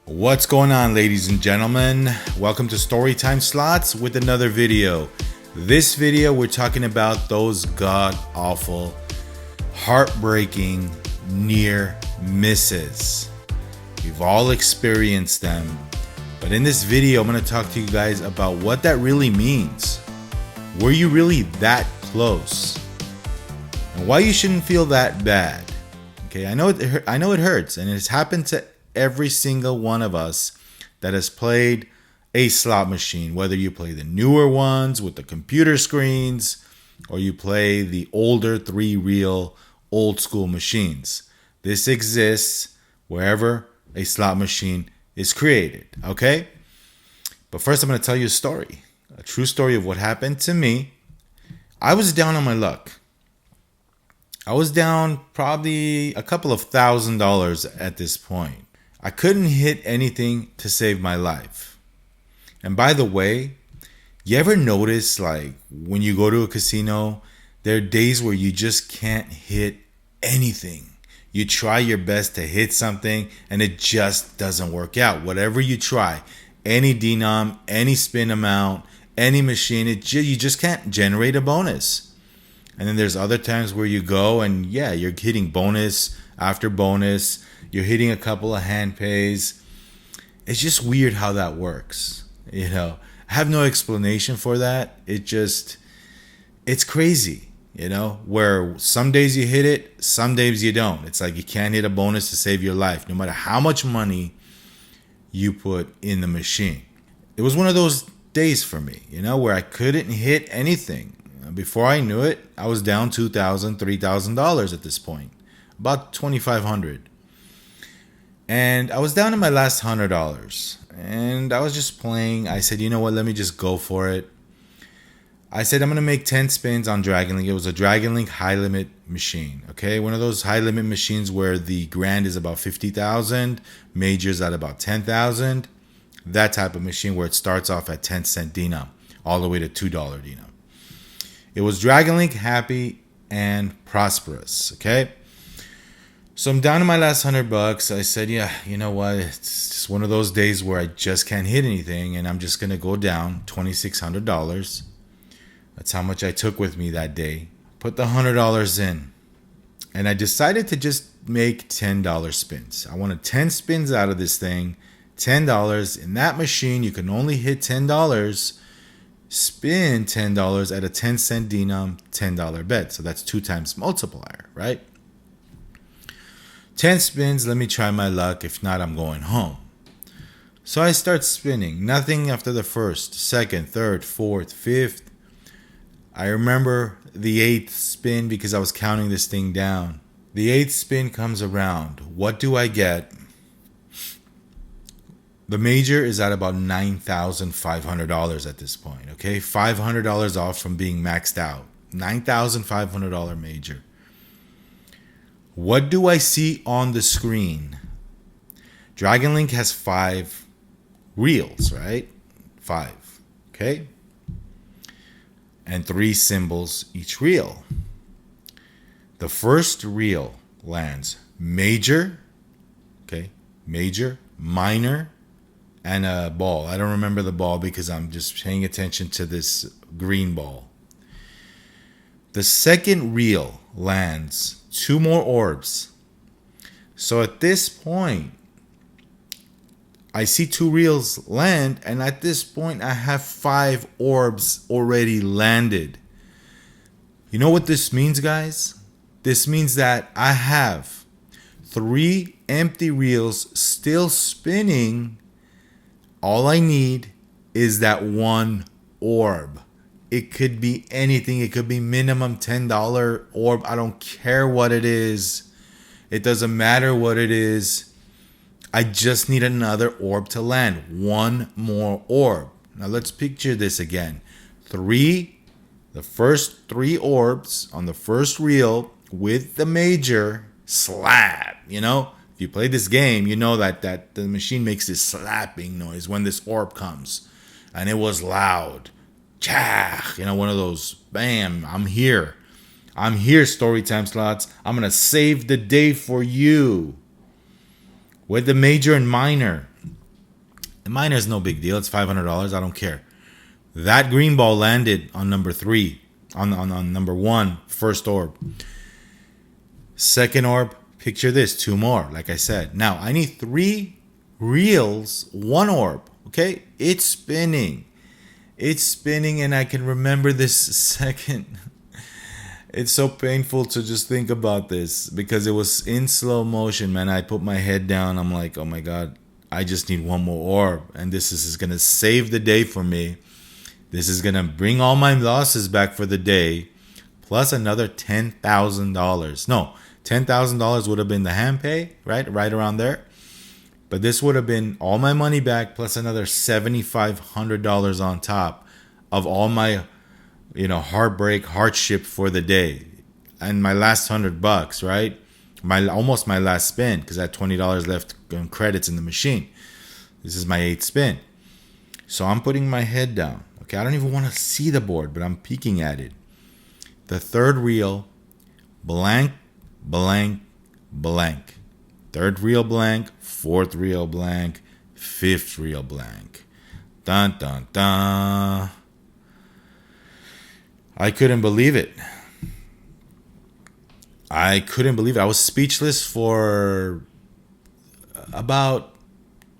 What's going on, ladies and gentlemen? Welcome to Storytime Slots with another video. This video, we're talking about those god-awful, heartbreaking near misses. We've all experienced them. But in this video, I'm going to talk to you guys about what that really means. Were you really that close? And why you shouldn't feel that bad. Okay, I know it hurts, and it's happened to every single one of us that has played a slot machine, whether you play the newer ones with the computer screens or you play the older 3-reel old school machines. This exists wherever a slot machine is created, okay? But first I'm going to tell you a true story of what happened to me. I was down on my luck. I was down probably a couple of $1,000s at this point. I couldn't hit anything to save my life. And by the way, you ever notice, like, when you go to a casino, there are days where you just can't hit anything. You try your best to hit something and it just doesn't work out. Whatever you try, any denom, any spin amount, any machine, you just can't generate a bonus. And then there's other times where you go and yeah, you're hitting bonus after bonus. You're hitting a couple of hand pays. It's just weird how that works. You know, I have no explanation for that. It's crazy, you know, where some days you hit it, some days you don't. It's like you can't hit a bonus to save your life, no matter how much money you put in the machine. It was one of those days for me, you know, where I couldn't hit anything. Before I knew it, I was down $2,000, $3,000 at this point, about $2,500. And I was down to my last $100. And I was just playing. I said, you know what? Let me just go for it. I said, I'm going to make 10 spins on Dragon Link. It was a Dragon Link high limit machine. Okay. One of those high limit machines where the grand is about 50,000, majors at about 10,000. That type of machine where it starts off at 10-cent denom all the way to $2 denom. It was Dragon Link happy and prosperous. Okay. So I'm down to my last $100. I said, yeah, you know what? It's just one of those days where I just can't hit anything, and I'm just going to go down $2,600. That's how much I took with me that day. Put the $100 in, and I decided to just make $10 spins. I wanted 10 spins out of this thing, $10. In that machine, you can only hit $10, spin $10 at a 10-cent denom, $10 bet. So that's 2 times multiplier, right? 10 spins, let me try my luck. If not, I'm going home. So I start spinning. Nothing after the first, second, third, fourth, fifth. I remember the 8th spin because I was counting this thing down. The 8th spin comes around. What do I get? The major is at about $9,500 at this point. Okay, $500 off from being maxed out. $9,500 major. What do I see on the screen? Dragon Link has 5 reels, right? 5, okay? And 3 symbols each reel. The first reel lands major, okay? Major, minor, and a ball. I don't remember the ball because I'm just paying attention to this green ball. The second reel lands 2 more orbs. So at this point, I see 2 reels land, and at this point, I have 5 orbs already landed. You know what this means, guys? This means that I have 3 empty reels still spinning. All I need is that 1 orb. It could be anything. It could be minimum $10 orb. I don't care what it is. It doesn't matter what it is. I just need another orb to land. 1 more orb. Now let's picture this again. The first 3 orbs on the first reel with the major slap. You know, if you play this game, you know that the machine makes this slapping noise when this orb comes. And it was loud. Chah, you know, one of those, bam, I'm here, Storytime Slots. I'm going to save the day for you. With the major and minor, And miner's no big deal. It's $500. I don't care. That green ball landed on number 3, on number 1, first orb. Second orb, picture this, 2 more, like I said. Now, I need 3 reels, 1 orb, okay? It's spinning. It's spinning, and I can remember this second. It's so painful to just think about this because it was in slow motion, man. I put my head down. I'm like, oh my God, I just need 1 more orb. And this is going to save the day for me. This is going to bring all my losses back for the day, plus another $10,000. No, $10,000 would have been the hand pay, right? Right around there. But this would have been all my money back, plus another $7,500 on top of all my, heartbreak, hardship for the day. And my last $100, right? Almost my last spin, because I had $20 left in credits in the machine. This is my 8th spin. So I'm putting my head down. Okay, I don't even want to see the board, but I'm peeking at it. The third reel, blank, blank, blank. Third reel blank, fourth reel blank, fifth reel blank. Dun, dun, dun. I couldn't believe it. I couldn't believe it. I was speechless for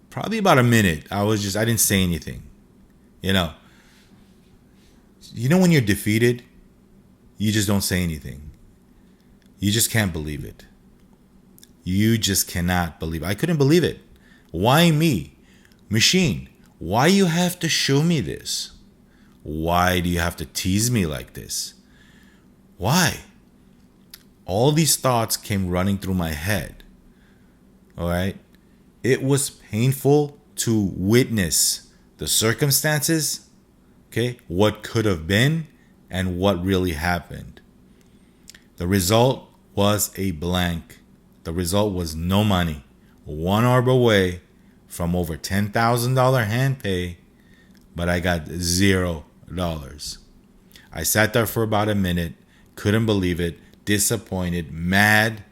probably about a minute. I didn't say anything. When you're defeated, you just don't say anything. You just can't believe it. You just cannot believe it. I couldn't believe it. Why me? Machine, why you have to show me this? Why do you have to tease me like this? Why? All these thoughts came running through my head. All right? It was painful to witness the circumstances, okay, what could have been and what really happened. The result was a blank. The result was no money. 1 orb away from over $10,000 hand pay, but I got $0. I sat there for about a minute, couldn't believe it, disappointed, mad.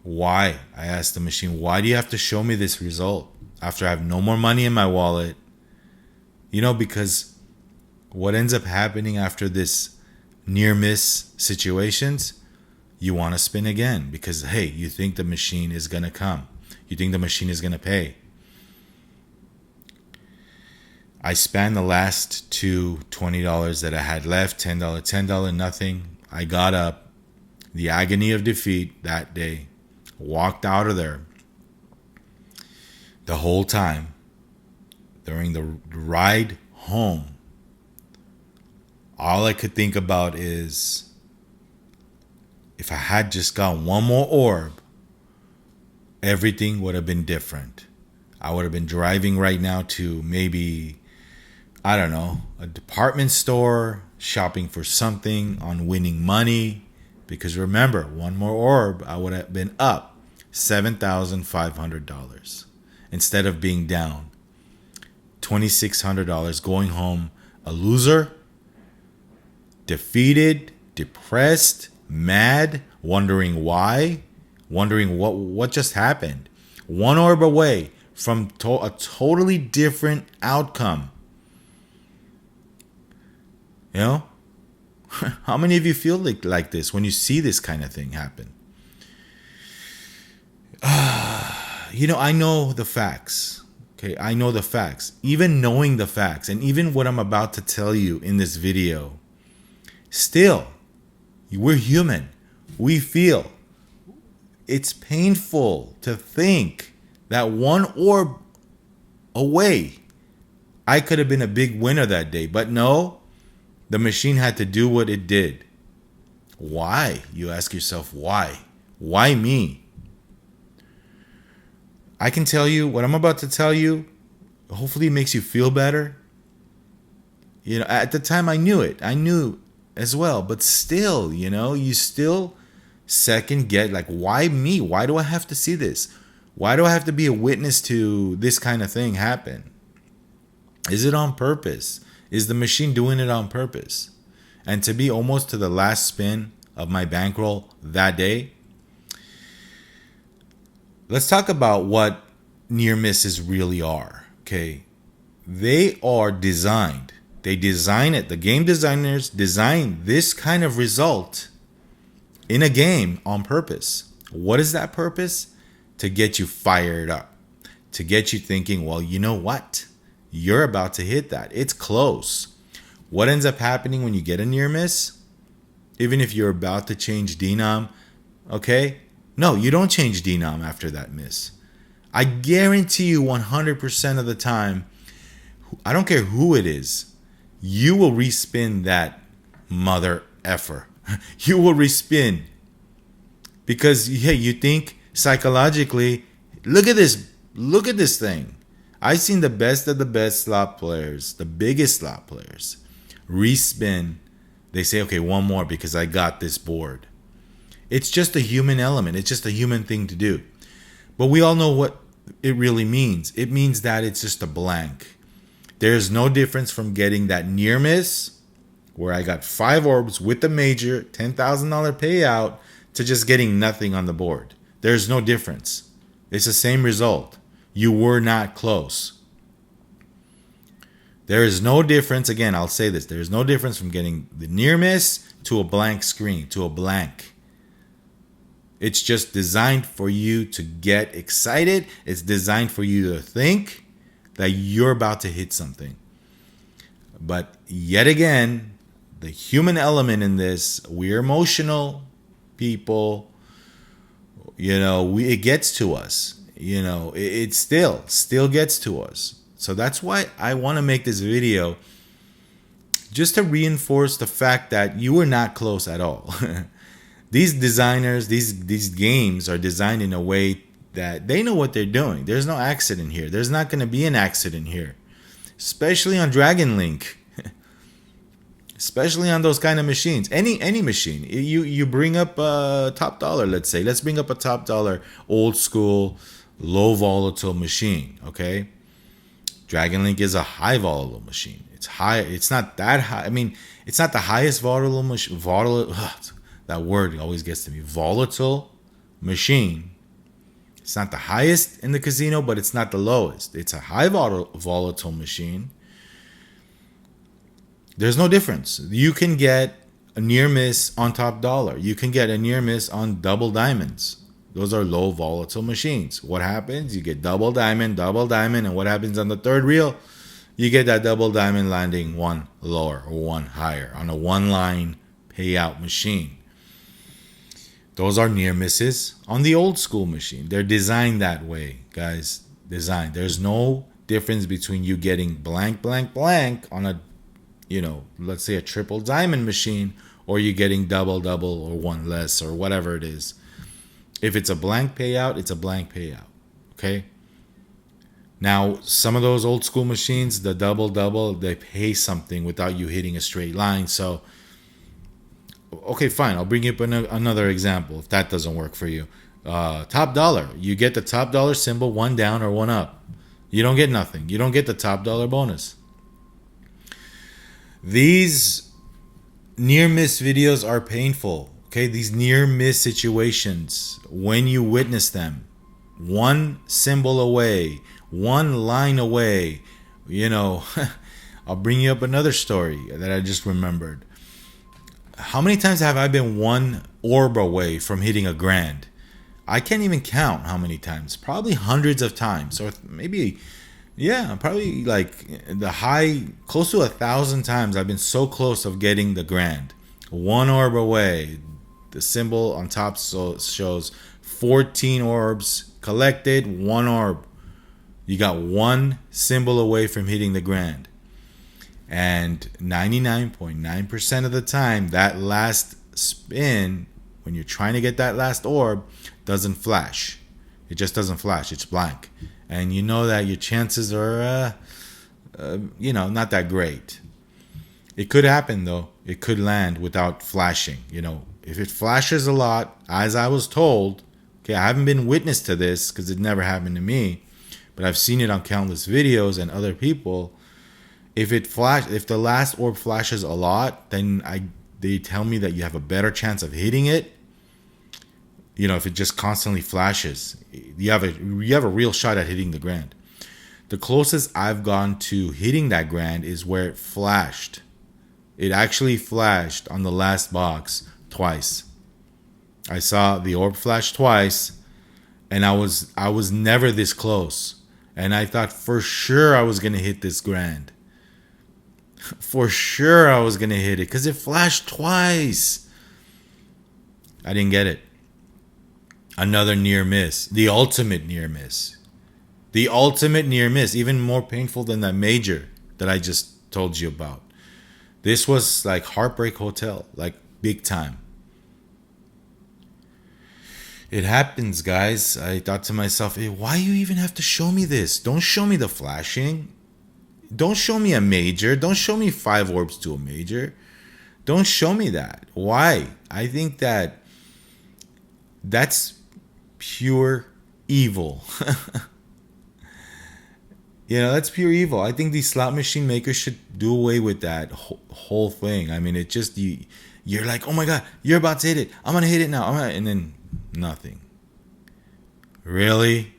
Why? I asked the machine, why do you have to show me this result after I have no more money in my wallet? Because what ends up happening after this near miss situations, you want to spin again because, hey, you think the machine is going to come. You think the machine is going to pay. I spent the last two $20 that I had left, $10, nothing. I got up, the agony of defeat that day, walked out of there. The whole time, during the ride home, all I could think about is if I had just got 1 more orb, everything would have been different. I would have been driving right now to maybe, I don't know, a department store, shopping for something, on winning money. Because remember, 1 more orb, I would have been up $7,500 instead of being down $2,600, going home a loser, defeated, depressed, mad, wondering why, wondering what just happened. 1 orb away from a totally different outcome. How many of you feel like this when you see this kind of thing happen? I know the facts. Okay, I know the facts. Even knowing the facts, and even what I'm about to tell you in this video, still, we're human. We feel. It's painful to think that 1 orb away, I could have been a big winner that day. But no, the machine had to do what it did. Why? You ask yourself, why? Why me? I can tell you what I'm about to tell you. Hopefully it makes you feel better. At the time I knew it. I knew as well. But still, you still second get, like, why me? Why do I have to see this? Why do I have to be a witness to this kind of thing happen? Is it on purpose? Is the machine doing it on purpose? And to be almost to the last spin of my bankroll that day, let's talk about what near misses really are. Okay, they are designed. They design it. The game designers design this kind of result in a game on purpose. What is that purpose? To get you fired up, to get you thinking, well, you know what? You're about to hit that. It's close. What ends up happening when you get a near miss? Even if you're about to change denom, okay? No, you don't change denom after that miss. I guarantee you 100% of the time, I don't care who it is, you will respin that mother effer. You will respin. Because, hey, you think psychologically, look at this thing. I've seen the best of the best slot players, the biggest slot players, respin. They say, okay, one more because I got this board. It's just a human element. It's just a human thing to do. But we all know what it really means. It means that it's just a blank. There's no difference from getting that near miss, where I got 5 orbs with the major, $10,000 payout, to just getting nothing on the board. There's no difference. It's the same result. You were not close. There is no difference. Again, I'll say this. There is no difference from getting the near miss to a blank screen, to a blank. It's just designed for you to get excited. It's designed for you to think that you're about to hit something. But yet again, the human element in this, we're emotional people. It gets to us. It still gets to us. So that's why I want to make this video, just to reinforce the fact that you were not close at all. These designers, these games are designed in a way that they know what they're doing. There's no accident here. There's not going to be an accident here, especially on Dragon Link. Especially on those kind of machines. Any machine. You bring up top dollar, let's say. Let's bring up a top dollar old school low volatile machine, okay? Dragon Link is a high volatile machine. It's high. It's not that high. I mean, it's not the highest volatile machine. That word always gets to me. Volatile machine. It's not the highest in the casino, but it's not the lowest. It's a high volatile machine. There's no difference. You can get a near miss on top dollar. You can get a near miss on double diamonds. Those are low volatile machines. What happens? You get double diamond, and what happens on the third reel? You get that double diamond landing one lower or one higher on a one line payout machine. Those are near misses on the old school machine. They're designed that way, guys. Designed. There's no difference between you getting blank on a, let's say a triple diamond machine, or you getting double or one less or whatever it is. If it's a blank payout, it's a blank payout. Okay? Now, some of those old school machines, the double, they pay something without you hitting a straight line. So, okay, fine. I'll bring you up another example if that doesn't work for you. Top dollar. You get the top dollar symbol, one down or one up. You don't get nothing. You don't get the top dollar bonus. These near miss videos are painful. Okay, these near miss situations, when you witness them, one symbol away, one line away, I'll bring you up another story that I just remembered. How many times have I been one orb away from hitting a grand? I can't even count how many times. Probably hundreds of times, or maybe, probably like the high, close to 1,000 times I've been so close of getting the grand. One orb away. The symbol on top shows 14 orbs collected, one orb. You got one symbol away from hitting the grand. And 99.9% of the time, that last spin, when you're trying to get that last orb, doesn't flash. It just doesn't flash. It's blank. And you know that your chances are, not that great. It could happen, though. It could land without flashing, If it flashes a lot, as I was told, okay, I haven't been witness to this because it never happened to me, but I've seen it on countless videos and other people. If the last orb flashes a lot, then they tell me that you have a better chance of hitting it. if it just constantly flashes, you have a real shot at hitting the grand. The closest I've gone to hitting that grand is where it flashed. It actually flashed on the last box twice. I saw the orb flash twice, and I was never this close. And I thought for sure I was gonna hit this grand. For sure I was gonna hit it because it flashed twice. I didn't get it. Another near miss. The ultimate near miss. The ultimate near miss. Even more painful than that major that I just told you about. This was like Heartbreak Hotel. Like big time. It happens, guys. I thought to myself, hey, why you even have to show me this? Don't show me the flashing. Don't show me a major. Don't show me 5 orbs to a major. Don't show me that. Why? I think that's pure evil. That's pure evil. I think these slot machine makers should do away with that whole thing. I mean, it just you're like, oh my god, you're about to hit it. I'm gonna hit it now. And then nothing. Really,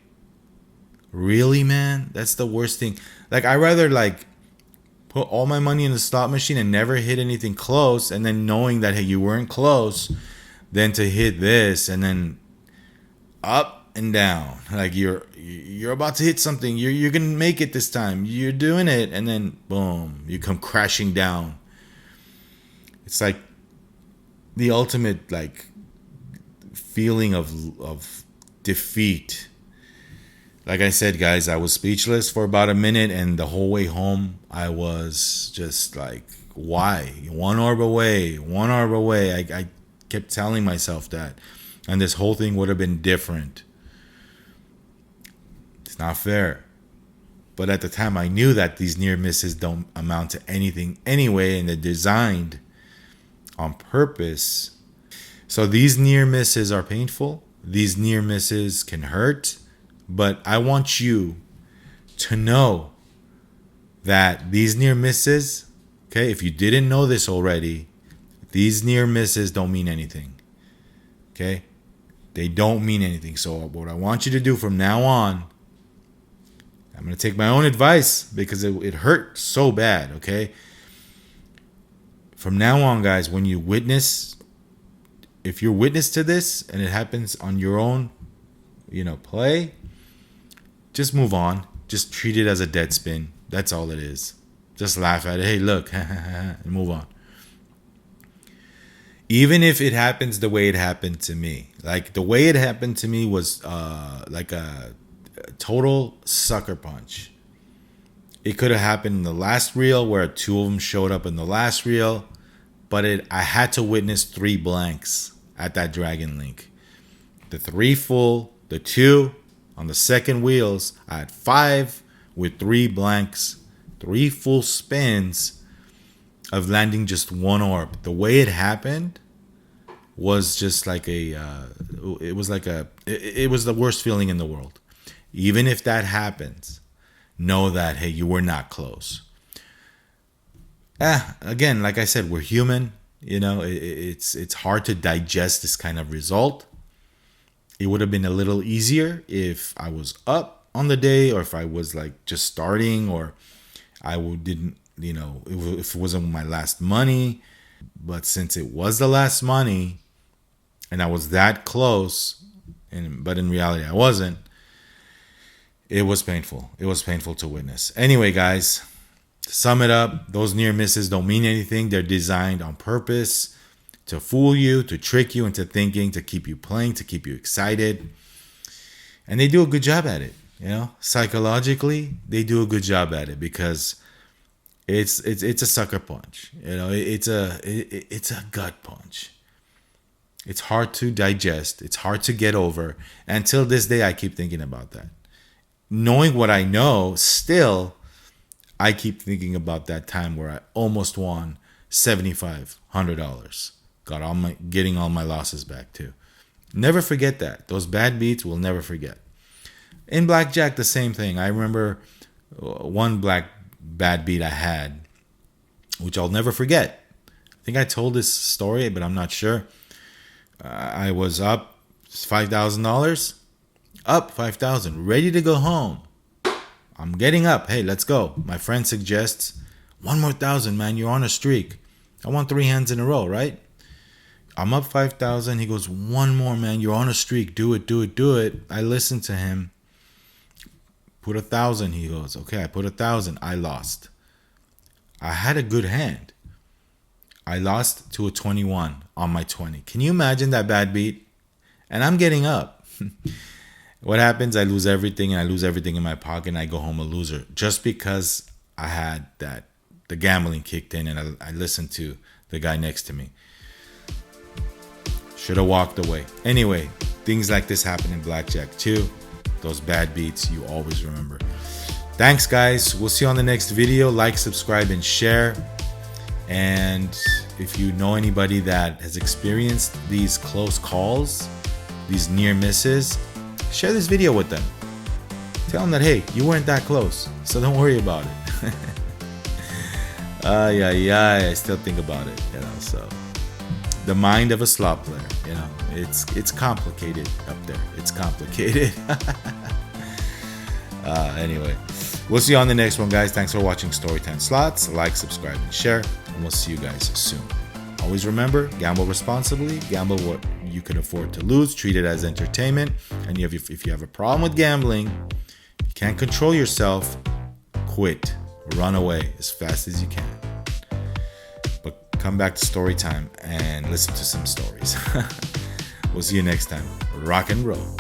man. That's the worst thing. Like, I rather like put all my money in the slot machine and never hit anything close, and then knowing that hey, you weren't close, than to hit this and then up and down. Like you're about to hit something. You're gonna make it this time. You're doing it, and then boom, you come crashing down. It's like the ultimate like feeling of defeat. Like I said, guys, I was speechless for about a minute, and the whole way home, I was just like, why? One orb away. I kept telling myself that. And this whole thing would have been different. It's not fair. But at the time, I knew that these near misses don't amount to anything anyway, and they're designed on purpose. So these near misses are painful. These near misses can hurt. But I want you to know that these near misses, okay, if you didn't know this already, these near misses don't mean anything. Okay? They don't mean anything. So what I want you to do from now on, I'm going to take my own advice because it hurt so bad, okay? From now on, guys, when you if you're witness to this and it happens on your own, play, just move on. Just treat it as a dead spin. That's all it is. Just laugh at it. Hey, look, and move on. Even if it happens the way it happened to me. Like, the way it happened to me was like a total sucker punch. It could have happened in the last reel where 2 of them showed up in the last reel. But I had to witness 3 blanks at that Dragon Link. The 3 full, the 2 on the second wheels. I had 5 with 3 blanks, 3 full spins of landing just 1 orb. The way it happened was just like it was the worst feeling in the world. Even if that happens, know that, hey, you were not close. Again, like I said, we're human. It's hard to digest this kind of result. It would have been a little easier if I was up on the day, or if I was like just starting, or didn't, if it wasn't my last money. But since it was the last money, and I was that close, but in reality I wasn't, it was painful. It was painful to witness. Anyway, guys, to sum it up, those near misses don't mean anything. They're designed on purpose to fool you, to trick you into thinking, to keep you playing, to keep you excited. And they do a good job at it. Psychologically, they do a good job at it because it's a sucker punch. It's a gut punch. It's hard to digest. It's hard to get over. And until this day, I keep thinking about that. Knowing what I know, still, I keep thinking about that time where I almost won $7,500. Getting all my losses back too. Never forget that. Those bad beats we'll never forget. In blackjack, the same thing. I remember one bad beat I had, which I'll never forget. I think I told this story, but I'm not sure. I was up It's $5,000. Up 5,000. Ready to go home. I'm getting up. Hey, let's go. My friend suggests, one more thousand, man. You're on a streak. I want 3 hands in a row, right? I'm up 5,000. He goes, one more, man. You're on a streak. Do it, do it, do it. I listen to him. Put 1,000. He goes, okay, I put 1,000. I lost. I had a good hand. I lost to a 21 on my 20. Can you imagine that bad beat? And I'm getting up. What happens? I lose everything, and I lose everything in my pocket, and I go home a loser. Just because I had the gambling kicked in, and I listened to the guy next to me. Should have walked away. Anyway, things like this happen in blackjack too. Those bad beats, you always remember. Thanks, guys. We'll see you on the next video. Like, subscribe, and share. And if you know anybody that has experienced these close calls, these near misses, share this video with them. Tell them that, hey, you weren't that close, so don't worry about it. I still think about it, so the mind of a slot player, it's complicated up there. It's complicated. Anyway, we'll see you on the next one, guys. Thanks for watching Storytime Slots. Like, subscribe, and share, and we'll see you guys soon. Always remember, gamble responsibly. Gamble what you can afford to lose. Treat it as entertainment. And if you have a problem with gambling, you can't control yourself, quit. Run away as fast as you can. But come back to story time and listen to some stories. We'll see you next time. Rock and roll.